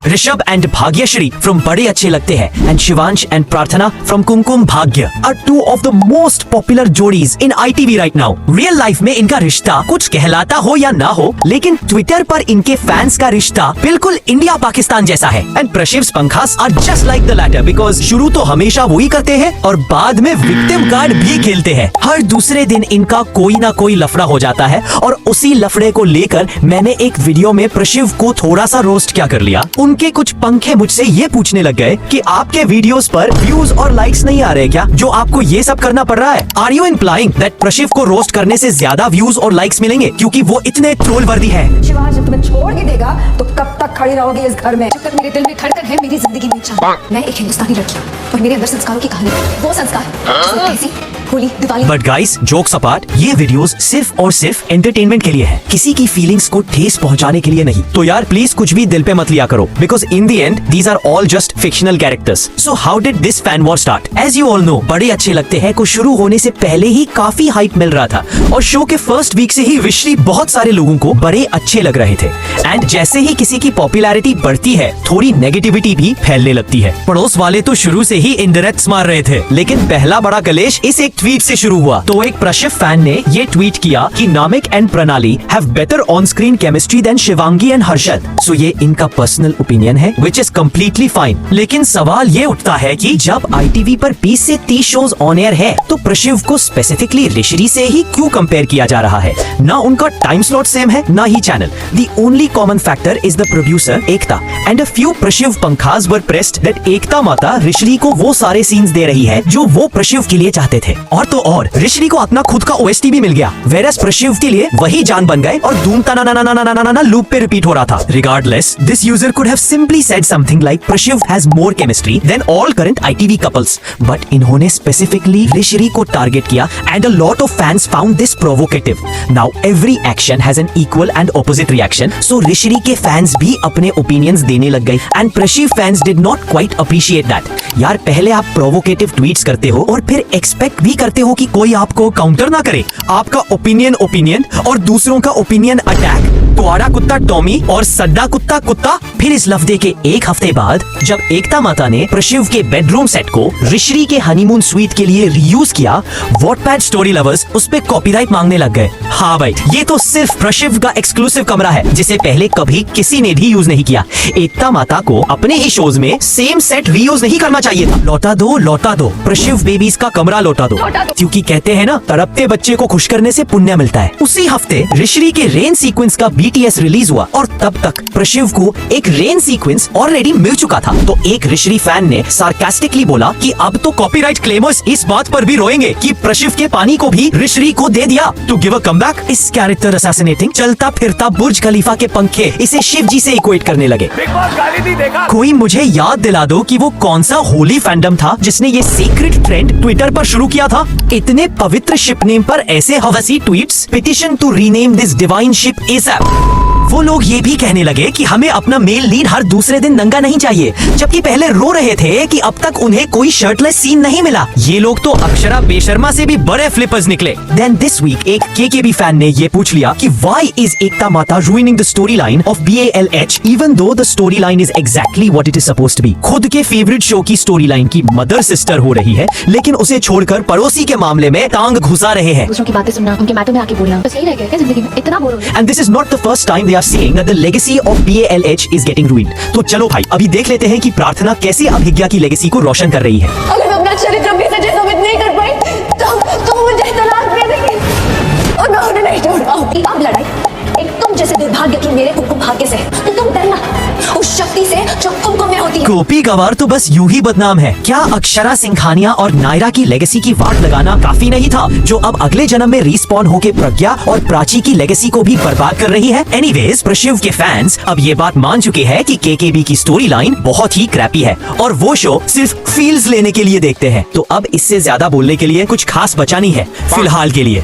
Rishabh and Bhagyashree from बड़े अच्छे लगते हैं and Shivansh and Prarthana from Kumkum Bhagya are two of the most popular जोड़ीज in ITV right now. Real life में इनका रिश्ता कुछ कहलाता हो या ना हो, लेकिन ट्विटर पर इनके फैंस का रिश्ता बिल्कुल इंडिया पाकिस्तान जैसा है। एंड प्रशिव पंखास are just like the latter because शुरू तो हमेशा वही करते हैं और बाद में विक्टिम कार्ड भी खेलते हैं। हर दूसरे दिन इनका कोई ना कोई लफड़ा हो जाता है और उसी लफड़े को लेकर मैंने एक वीडियो में प्रशिव को थोड़ा सा रोस्ट क्या कर लिया। उनके कुछ पंखे मुझसे ये पूछने लग गए कि आपके वीडियोस पर व्यूज और लाइक्स नहीं आ रहे क्या, जो आपको ये सब करना पड़ रहा है। आर यू इम्प्लाइंग दैट प्रशिव को रोस्ट करने से ज्यादा व्यूज और लाइक्स मिलेंगे क्योंकि वो इतने ट्रोल वर्दी हैं? शिवा जब तुम्हें छोड़ के देगा तो कब तक खड़ी रहोगी इस घर में? जब तक मेरे दिल में धड़कन है, मेरी जिंदगी में चाह। मैं एक हिंदुस्तानी लड़की हूँ और मेरे अंदर संस्कारों की कहानी, वो संस्कार Holi Diwali. But guys, jokes apart, ये वीडियोस सिर्फ और सिर्फ एंटरटेनमेंट के लिए है, किसी की फीलिंग्स को ठेस पहुंचाने के लिए नहीं। तो यार प्लीज कुछ भी दिल पे मत लिया करो because in the end these are all just fictional characters. So how did this fan war start? As you all know, बड़े अच्छे लगते हैं को शुरू होने से पहले ही काफी हाइप मिल रहा था और शो के फर्स्ट वीक से ही ऋषि बहुत सारे लोगों को बड़े अच्छे लग रहे थे। एंड जैसे ही किसी की पॉपुलैरिटी बढ़ती है, थोड़ी नेगेटिविटी भी फैलने लगती है। पड़ोस वाले तो शुरू से ही इंडायरेक्ट्स मार रहे थे, लेकिन पहला बड़ा कलेश इस एक ट्वीट से शुरू हुआ। तो एक प्रशिव फैन ने ये ट्वीट किया कि Naamik and Pranali have better on screen chemistry than Shivangi and Harshad. So ये इनका पर्सनल ओपिनियन है विच इज कम्प्लीटली फाइन। लेकिन सवाल ये उठता है कि जब ITV पर 20 से 30 शोज ऑन एयर है तो प्रशिव को स्पेसिफिकली ऋषि से ही क्यों कंपेयर किया जा रहा है? ना उनका टाइम स्लॉट सेम है, ना ही channel. The only common factor is the producer Ekta and a few Prashiv पंखास वर प्रेस्ड दैट एकता माता ऋषि को वो सारे सीन्स दे रही है जो वो प्रशिव के लिए चाहते थे। और तो और ऋषि को अपना खुद का OST भी मिल गया, वेरस प्रशिव के लिए वही जान बन गए और धूम तना ना ना ना ना ना ना लूप पे रिपीट हो रहा था। Regardless, this user could have simply said something like Prashiv has more chemistry than all current ITV couples, but इन्होंने specifically ऋषि को टारगेट किया and a lot of fans found this provocative. Now every action has an equal and opposite reaction, so ऋषि के fans भी अपने opinions देने लग गए and Prashiv fans did not quite appreciate that. यार पहले आप प्रोवोकेटिव ट्वीट्स करते हो और फिर एक्सपेक्ट भी करते हो कि कोई आपको काउंटर ना करे। आपका ओपिनियन और दूसरों का ओपिनियन अटैक, कुआरा कुत्ता टॉमी और सड्डा कुत्ता कुत्ता। फिर इस लफ्दे के एक हफ्ते बाद जब एकता माता ने प्रशिव के बेडरूम सेट को ऋषि के हनीमून स्वीट के लिए रीयूज किया, वॉटपैड स्टोरी लवर्स उस पे कॉपीराइट मांगने लग गए। हाँ भाई, ये तो सिर्फ प्रशिव का एक्सक्लूसिव कमरा है जिसे पहले कभी किसी ने भी यूज नहीं किया। एकता माता को अपने ही शोज में सेम सेट रीयूज नहीं करना चाहिए था। लौटा दो प्रशिव बेबीज का कमरा लौटा दो, क्योंकि कहते हैं ना, तड़पते बच्चे को खुश करने से पुण्य मिलता है। उसी हफ्ते ऋषि के रेन सीक्वेंस का BTS रिलीज हुआ और तब तक प्रशिव को एक रेन सीक्वेंस ऑलरेडी मिल चुका था। तो एक ऋषि फैन ने सार्कास्टिकली बोला कि अब तो कॉपीराइट क्लेमर्स इस बात पर भी रोएंगे कि प्रशिव के पानी को भी ऋषि को दे दिया टू गिव अ कमबैक। इस कैरेक्टर असैसिनेटिंग चलता फिरता बुर्ज खलीफा के पंखे इसे शिव जी से इक्वेट करने लगे। कोई मुझे याद दिला दो कि वो कौन सा होली फैंडम था जिसने ये सीक्रेट ट्रेंड ट्विटर पर शुरू किया था? इतने पवित्र शिप नेम पर ऐसे हवसी tweets, petition to rename this divine ship ASAP। वो लोग ये भी कहने लगे कि हमें अपना मेल लीड हर दूसरे दिन नंगा नहीं चाहिए, जबकि पहले रो रहे थे कि अब तक उन्हें कोई शर्टलेस सीन नहीं मिला। ये लोग तो अक्षरा बेशर्मा से भी बड़े फ्लिपर्स निकले। देन दिस वीक एक KKB फैन ने ये पूछ लिया कि व्हाई इज एकता माता ruining the storyline of BALH even though the storyline is exactly what it is supposed to be। खुद के फेवरेट शो की स्टोरीलाइन की मदर सिस्टर हो रही है, लेकिन उसे छोड़कर पड़ोसी के मामले में टांग घुसा रहे हैं। दूसरों की बातें सुनना, उनके मैटर में आके बोलना, बस यही रह गया क्या जिंदगी में? इतना बोर हो गया। And this is not the first time they are saying that the legacy of BALH is getting ruined। तो चलो भाई, अभी देख लेते हैं कि प्रार्थना कैसे अभिज्ञा की लेगेसी को रोशन कर रही है। अगर मैं अपना चरित्र अपनी सच्चाई साबित नहीं कर पाई तो मुझे तलाक दे देंगे और मैं उन्हें नहीं छोड़ पाऊंगी। अब लड़ाई एक तुम जैसे दुर्भाग्य की मेरे कुमकुम भाग्य से, तो तुम डरना उस शक्ति से जो कुमकुम में होती है। गोपी गवार तो बस यूं ही बदनाम है। क्या अक्षरा सिंघानिया और नायरा की लेगेसी की वाट लगाना काफी नहीं था, जो अब अगले जन्म में रिस्पॉन होके प्रज्ञा और प्राची की लेगेसी को भी बर्बाद कर रही है? एनीवेज, प्रशिव के फैंस अब ये बात मान चुके हैं कि KKB की स्टोरी लाइन बहुत ही क्रैपी है और वो शो सिर्फ फील्स लेने के लिए देखते हैं। तो अब इससे ज्यादा बोलने के लिए कुछ खास बचा नहीं है फिलहाल के लिए।